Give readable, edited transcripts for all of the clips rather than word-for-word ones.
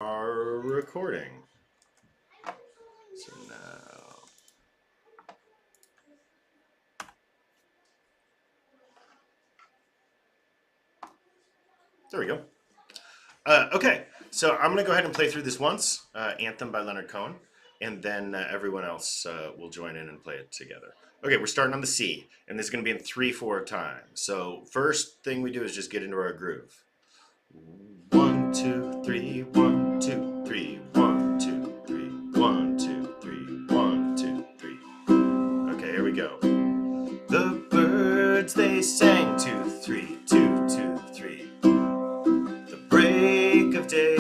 Are recording. So now. There we go. Okay, so I'm going to go ahead and play through this once, Anthem by Leonard Cohen, and then everyone else will join in and play it together. Okay, we're starting on the C, and this is going to be in 3/4 time. So first thing we do is just get into our groove. 1, 2, 3, 1, 2, 3, 1, 2, 3, 1, 2, 3, 1, 2, 3. Okay, here we go. The birds they sang 2, 3, 2, 2, 3. The break of day.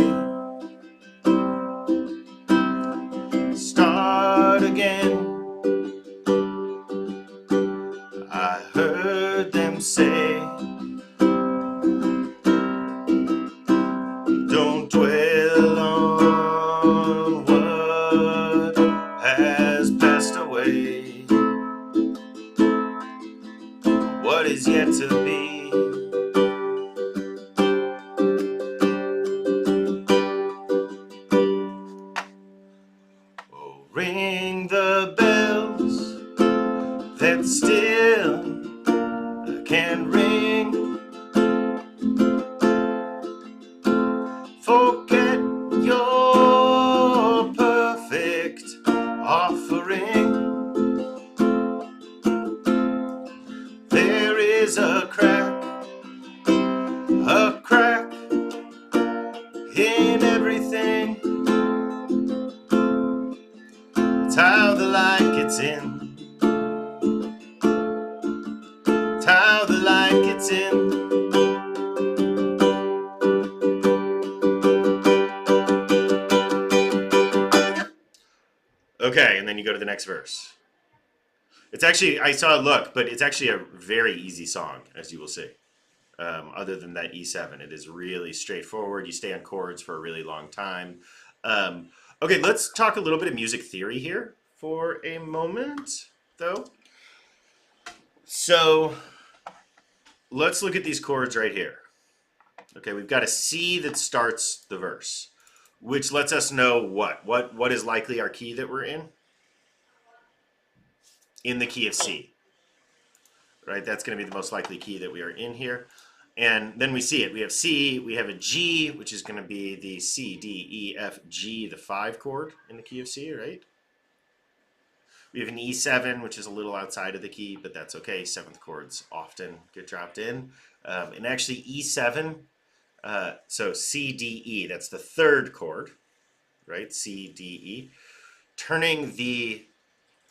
Start again. I heard them say, don't dwell on what has passed away. What is yet to be. Oh, ring the bells that still can ring. Forget your perfect offering. There is a crack in everything. It's how the light gets in. It's how the light gets in. Okay, and then you go to the next verse. It's actually, I saw it look, but it's actually a very easy song, as you will see. Other than that E7, it is really straightforward. You stay on chords for a really long time. Okay, let's talk a little bit of music theory here for a moment, though. So let's look at these chords right here. Okay, we've got a C that starts the verse, which lets us know what is likely our key that we're in the key of C. Right, that's going to be the most likely key that we are in here. And then we see it. We have C, we have a G, which is going to be the C, D, E, F, G, the 5 chord in the key of C, right? We have an E7, which is a little outside of the key, but that's okay. 7th chords often get dropped in. And actually E7, so C, D, E, that's the 3rd chord, right? C, D, E. Turning the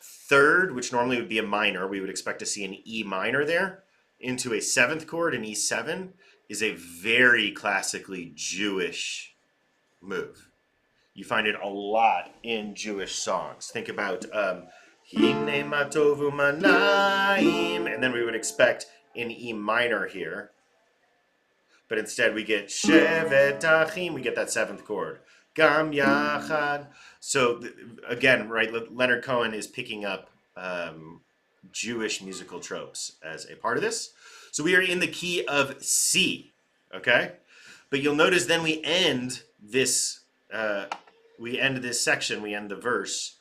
3rd, which normally would be a minor, we would expect to see an E minor there, into a 7th chord, an E7, is a very classically Jewish move. You find it a lot in Jewish songs. Think about Hine matovu manaim, and then we would expect an E minor here. But instead we get Shevet Achim, we get that 7th chord. Gam Yachad. So again, right, Leonard Cohen is picking up Jewish musical tropes as a part of this. So we are in the key of C, okay? But you'll notice then we end this section, we end the verse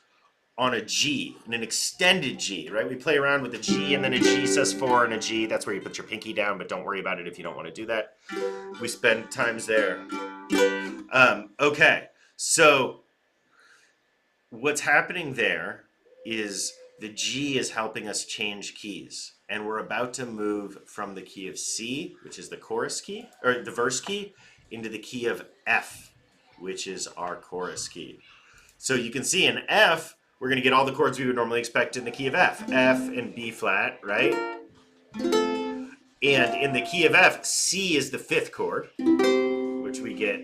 on a G, an extended G, right? We play around with a G and then a G sus4 and a G. That's where you put your pinky down, but don't worry about it if you don't want to do that. We spend times there. Okay, so what's happening there is the G is helping us change keys. And we're about to move from the key of C, which is the chorus key, or the verse key, into the key of F, which is our chorus key. So you can see in F, we're going to get all the chords we would normally expect in the key of F. F and B flat, right? And in the key of F, C is the 5th chord, which we get,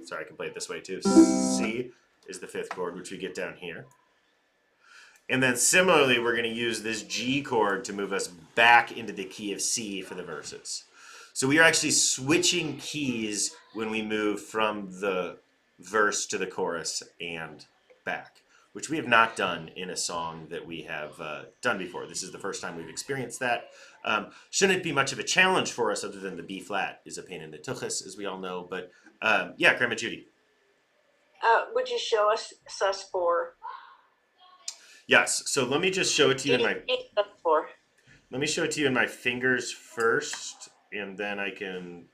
sorry, I can play it this way too. C is the 5th chord, which we get down here. And then similarly, we're going to use this G chord to move us back into the key of C for the verses. So we are actually switching keys when we move from the verse to the chorus and back, which we have not done in a song that we have done before. This is the first time we've experienced that. Shouldn't be much of a challenge for us other than the B flat is a pain in the tuchus, as we all know. But yeah, Grandma Judy. Would you show us sus4? Yes. So let me just show it to you in my. sus4. Let me show it to you in my fingers first, and then I can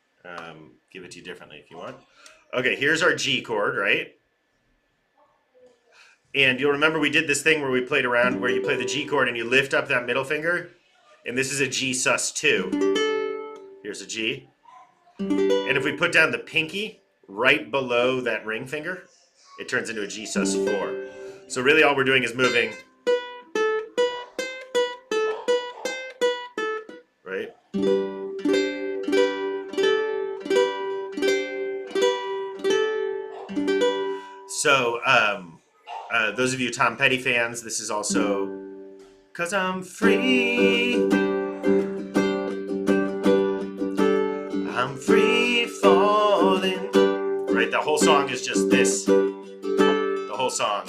give it to you differently if you want. Okay, here's our G chord, right? And you'll remember we did this thing where we played around where you play the G chord and you lift up that middle finger. And this is a G sus2. Here's a G. And if we put down the pinky right below that ring finger, it turns into a G sus4. So really all we're doing is moving, right? So those of you Tom Petty fans, this is also 'Cause I'm free. I'm free falling. Right, the whole song is just this. The whole song.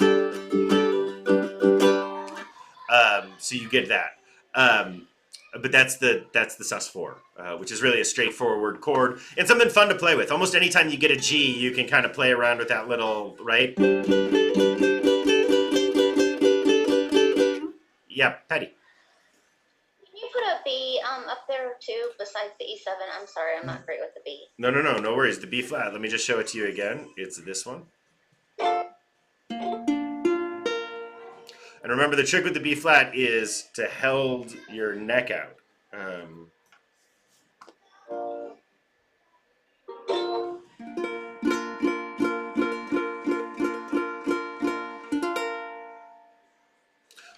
So you get that. But that's the sus4, which is really a straightforward chord and something fun to play with. Almost anytime you get a G, you can kind of play around with that little, right? Yeah, Patty. Can you put a B up there too, besides the E7? I'm sorry, I'm not great with the B. No worries. The B flat. Let me just show it to you again. It's this one. And remember, the trick with the B flat is to held your neck out.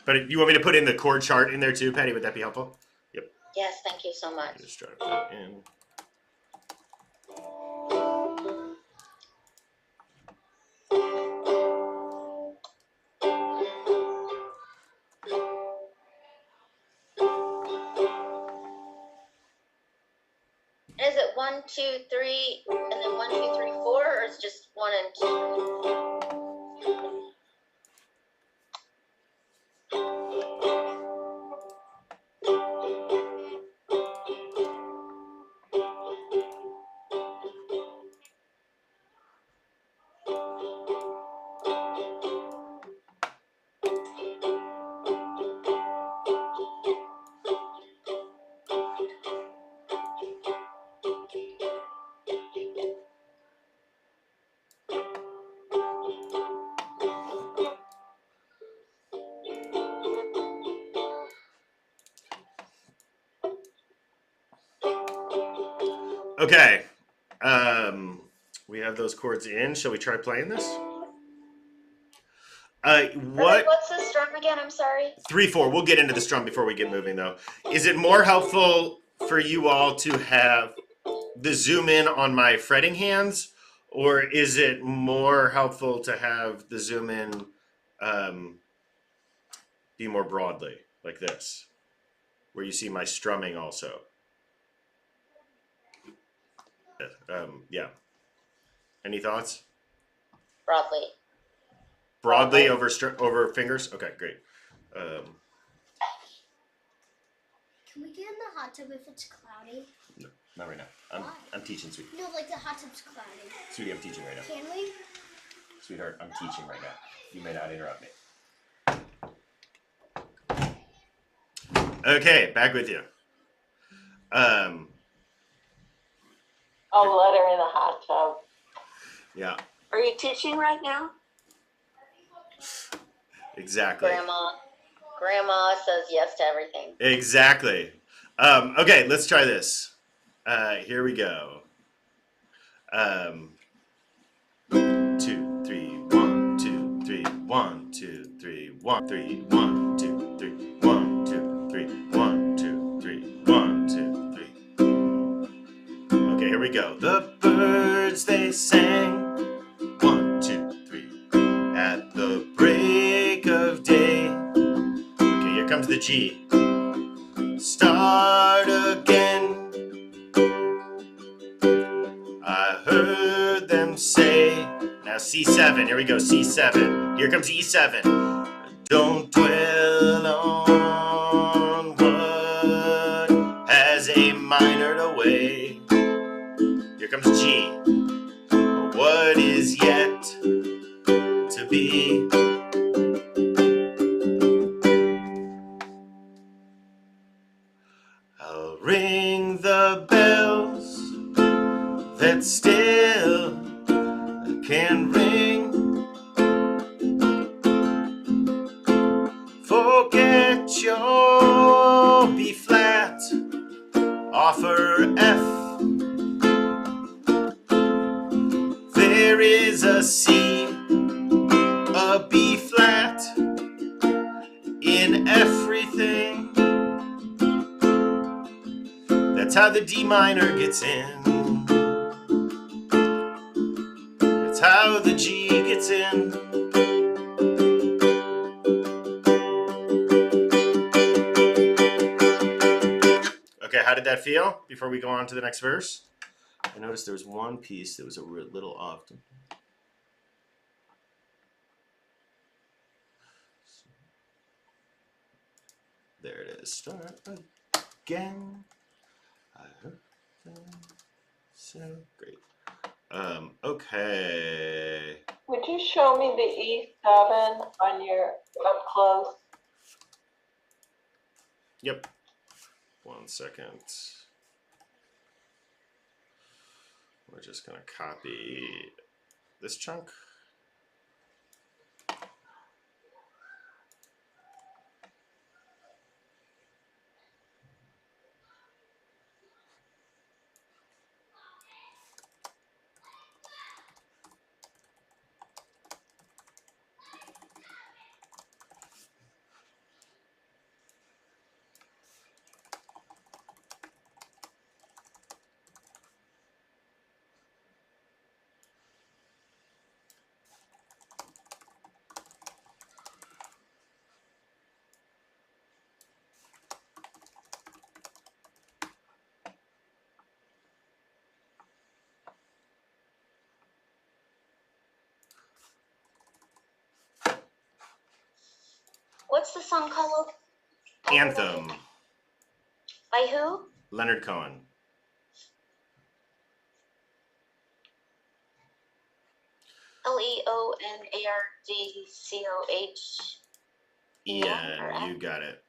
But you want me to put in the chord chart in there too, Patty? Would that be helpful? Yep. Yes, thank you so much. Just try to put it in. Is it 1, 2, 3, and then 1, 2, 3, 4, or is it just 1 and 2? Okay. We have those chords in. Shall we try playing this? What's the strum again? I'm sorry. 3/4. We'll get into the strum before we get moving, though. Is it more helpful for you all to have the zoom in on my fretting hands, or is it more helpful to have the zoom in be more broadly, like this, where you see my strumming also? Yeah. Any thoughts? Broadly. Broadly over fingers? Okay, great. Can we get in the hot tub if it's cloudy? No, not right now. I'm teaching, sweetie. No, like the hot tub's cloudy. Sweetie, I'm teaching right now. Can we? Sweetheart, I'm teaching right now. You may not interrupt me. Okay, back with you. I'll let her in the hot tub. Yeah. Are you teaching right now? Exactly. Grandma says yes to everything. Exactly. Okay, let's try this. Here we go. 2, 3, 1, 2, 3, 1, 2, 3, 1, 3, 1, 2, 3, 1, 2, 3, 1, 2, 3, 1, 2, 3. Okay, here we go. The birds they sang. 1, 2, 3. At the break of day. Okay, here comes the G. Start again. I heard them say. Now C7. Here we go. C7. Here comes E7. Don't dwell on what has a minored away. Here comes G. What is yet can ring. Forget your B flat, offer F. There is a C, a B flat in everything. That's how the D minor gets in. That's how the G gets in. Okay, how did that feel before we go on to the next verse? I noticed there was one piece that was a little off. There it is. Start again. I hope so. Great. Okay. Would you show me the E7 on your up close? Yep. 1 second. We're just going to copy this chunk. What's the song called? Anthem. By who? Leonard Coehn. Leonardcoh. Yeah, you got it.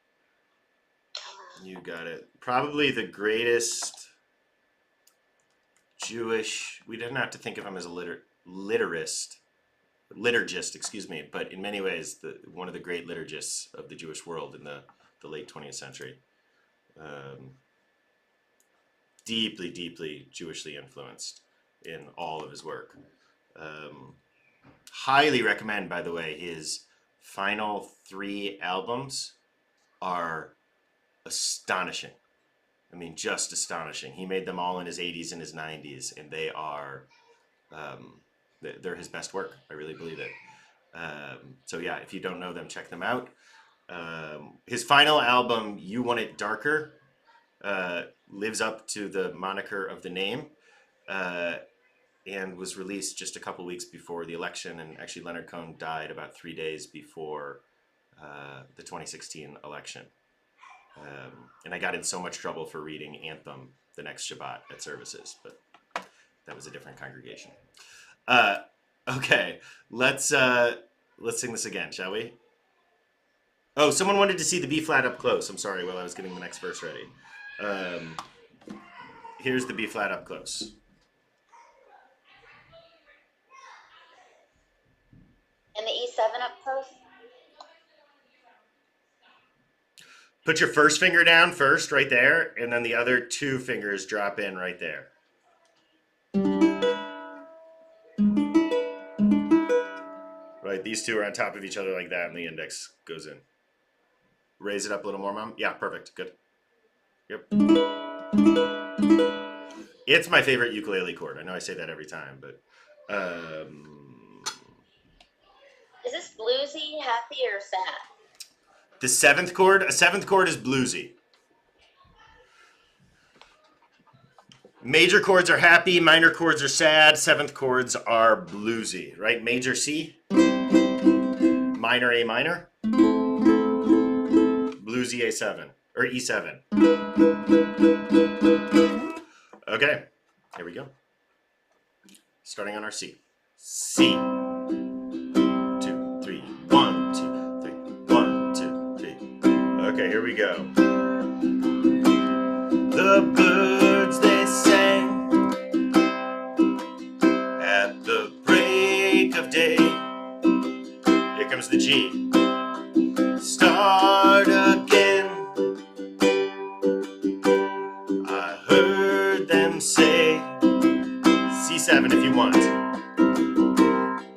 You got it. Probably the greatest Jewish, we didn't have to think of him as a liturgist, excuse me, but in many ways, one of the great liturgists of the Jewish world in the late 20th century. Deeply, deeply Jewishly influenced in all of his work. Highly recommend, by the way, his final 3 albums are astonishing. I mean, just astonishing. He made them all in his 80s and his 90s, and they are, they're his best work. I really believe it. So yeah, if you don't know them, check them out. His final album, You Want It Darker, lives up to the moniker of the name, and was released just a couple weeks before the election. And actually, Leonard Coehn died about 3 days before the 2016 election. And I got in so much trouble for reading Anthem the next Shabbat at services, but that was a different congregation. Okay, let's sing this again, shall we? Oh, someone wanted to see the B flat up close. I'm sorry, while I was getting the next verse ready. Here's the B flat up close. And the E7 up close? Put your first finger down first, right there, and then the other 2 fingers drop in right there. Right, these 2 are on top of each other like that, and the index goes in. Raise it up a little more, Mom. Yeah, perfect. Good. Yep. It's my favorite ukulele chord. I know I say that every time, but... Is this bluesy, happy, or sad? The 7th chord? A 7th chord is bluesy. Major chords are happy, minor chords are sad, 7th chords are bluesy, right? Major C, minor A minor, bluesy A7, or E7. Okay, here we go. Starting on our C. C. 2, 3, 1, 2, 3, 1, 2, 3. Okay, here we go. The birds they sang at the break break of day. Here comes the G. Start again. I heard them say C7 if you want.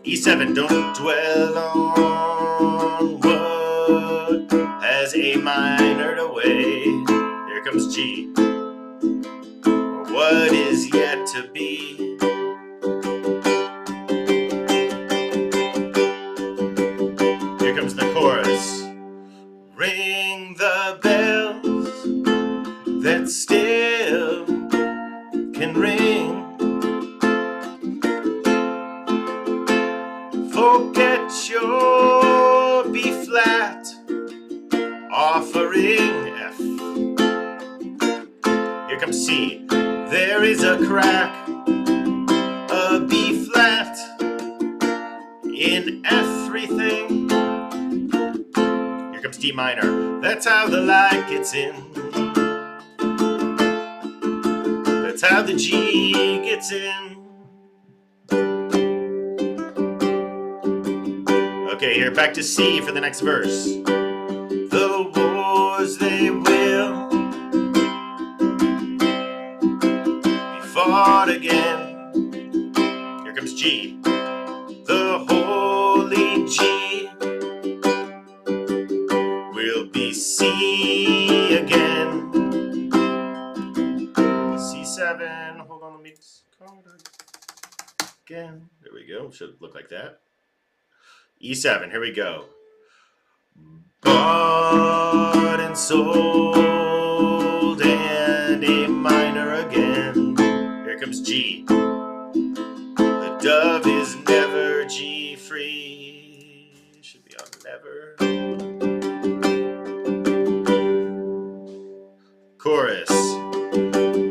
E7, don't dwell on what has A minor away. Here comes G. What is yet to be. Here comes the chorus. Ring the bells that still can ring. Forget your B flat, offering F. Here comes C. There is a crack, a B flat in everything. Here comes D minor. That's how the light gets in. That's how the G gets in. Okay, here, back to C for the next verse. The wars they will be fought again. Here comes G. The holy G will be C again. C7, hold on, let me call it again. There we go, should look like that. E7, here we go. Bought and sold and A minor again. Here comes G. The dove is never G free. Should be on never. Chorus.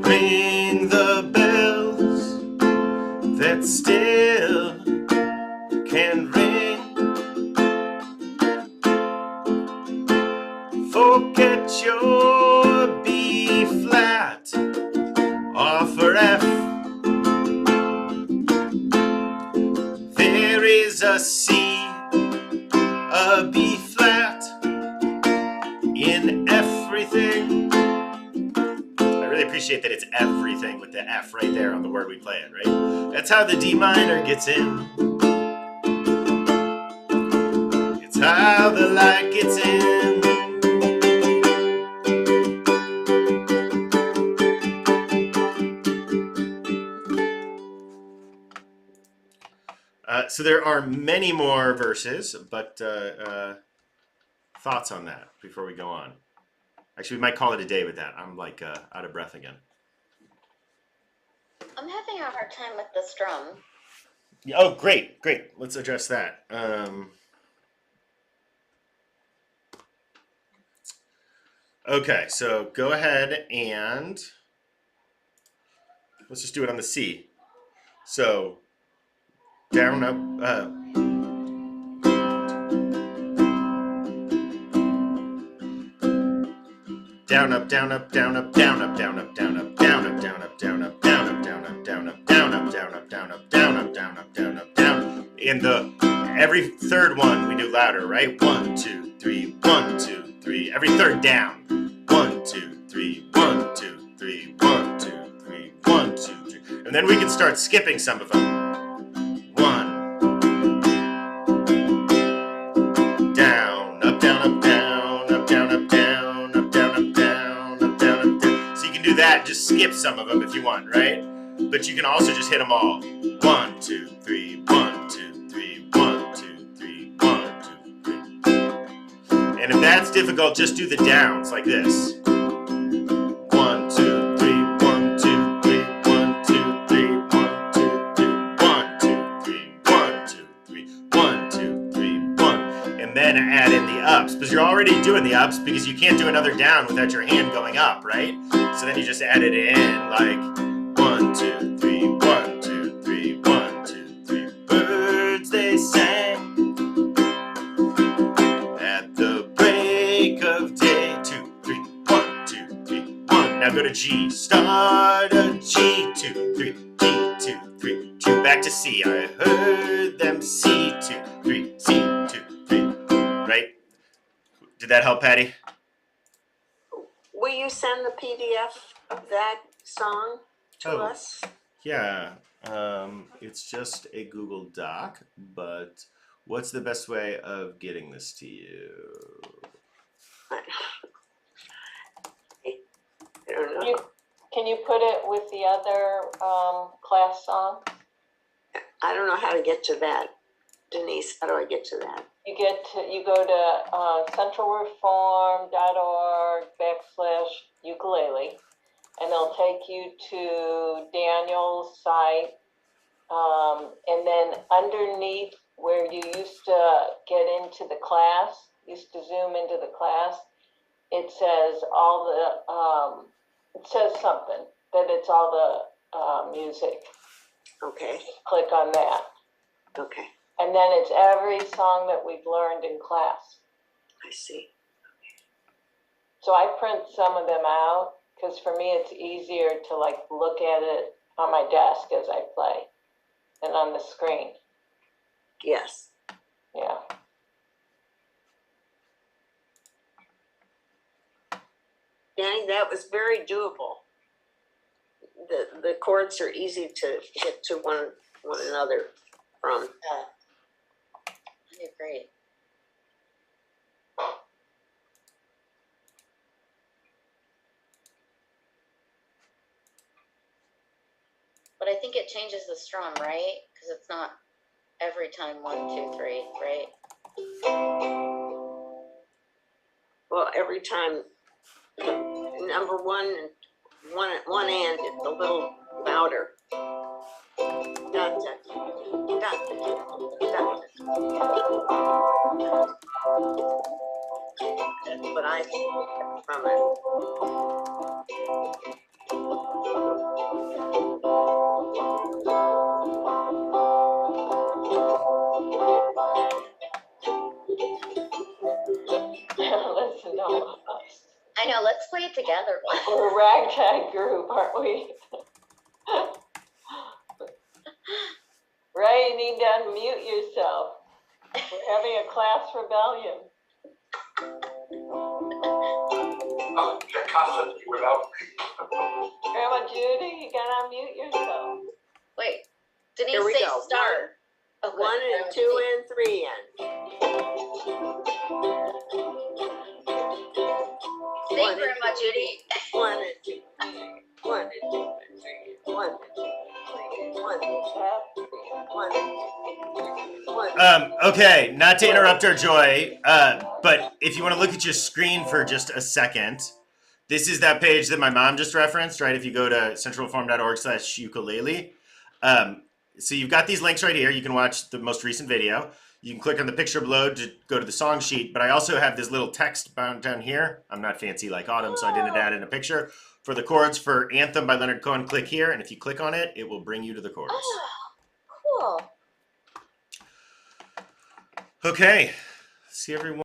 Ring the bells that still can ring. Forget your B flat, offer F. There is a C, a B flat in everything. I really appreciate that it's everything with the F right there on the word we play it, right? That's how the D minor gets in. It's how the light gets in. So there are many more verses, but thoughts on that before we go on? Actually, we might call it a day with that. I'm like out of breath again. I'm having a hard time with the strum. Yeah, oh, great. Let's address that. Okay, so go ahead and let's just do it on the C. So down, up, down, up, down, up, down, up, down, up, down, up, down, up, down, up, down, up, down, up, down, up, down, up, down, up, down, up, down, up, down, up, down, up, down, up, down, up, down. In the every third one we do louder, right? 1, 2, 3, 1, 2, 3. Every third down. 1, 2, 3, 1, 2, 3, 1, 2, 3, 1, 2, 3. And then we can start skipping some of them. 1. Down, up, down, up, down, up, down, up, down, up, down, up, down, up, down, up, down. So you can do that, just skip some of them if you want, right? But you can also just hit them all. 1, 2, 3, 1, 2, 3, 1, 2, 3, 1, 2, 3. And if that's difficult, just do the downs like this. 1, 2, 3, 1, 2, 3, 1, 2, 3, 1, 2, 3, 1, 2, 3, 1, 2, 3, 1, 2, 3, 1. And then add in the ups, because you're already doing the ups because you can't do another down without your hand going up, right? So then you just add it in like 1, 2, 3, 1, 2, 3, 1, 2, 3. Birds they sang at the break of day. 2, 3, 1, 2, 3, 1. Now go to G. Start a G. 2, 3, G, 2, 3, 2. Back to C. I heard them C, 2, 3, C, 2, 3. Right? Did that help, Patty? Will you send the PDF of that song to Oh. us? Yeah. It's just a Google Doc, but what's the best way of getting this to you? I don't know. Can you put it with the other class song? I don't know how to get to that. Denise, how do I get to that? You go to centralreform.org/ukulele, and it'll take you to Daniel's site. And then underneath where you used to get into the class, used to zoom into the class, it says it says something, that it's all the music. Okay, Click on that. okay, And then it's every song that we've learned in class. I see. So I print some of them out, because for me it's easier to like look at it on my desk as I play than on the screen. Yes. Yeah. Danny, that was very doable. The chords are easy to get to one another from. You're great. But I think it changes the strum, right? Because it's not every time 1, 2, 3, right? Well, every time number one and one end it's a little louder. Dun, dun, dun, dun, dun. That's what I think from it. Listen to all of us. I know, let's play it together. We're a ragtag group, aren't we? Ray, you need to unmute yourself. We're having a class rebellion. Get constantly without Grandma Judy, you gotta unmute yourself. Wait, Denise, Here we say go. start. Oh, good. 1 and 2 and 3 and. Sing, Grandma Judy. 1 and 2, 1 and 2 and 3, 1 and 2 and 3, 1 and 2, 1 and 2, 1. Okay, not to interrupt our joy, but if you want to look at your screen for just a second, this is that page that my mom just referenced, right? If you go to centralreform.org/ukulele. So you've got these links right here. You can watch the most recent video. You can click on the picture below to go to the song sheet, but I also have this little text bound down here. I'm not fancy like Autumn, so I didn't add in a picture. For the chords for Anthem by Leonard Coehn, click here, and if you click on it, it will bring you to the chords. Oh, cool. Okay, see everyone.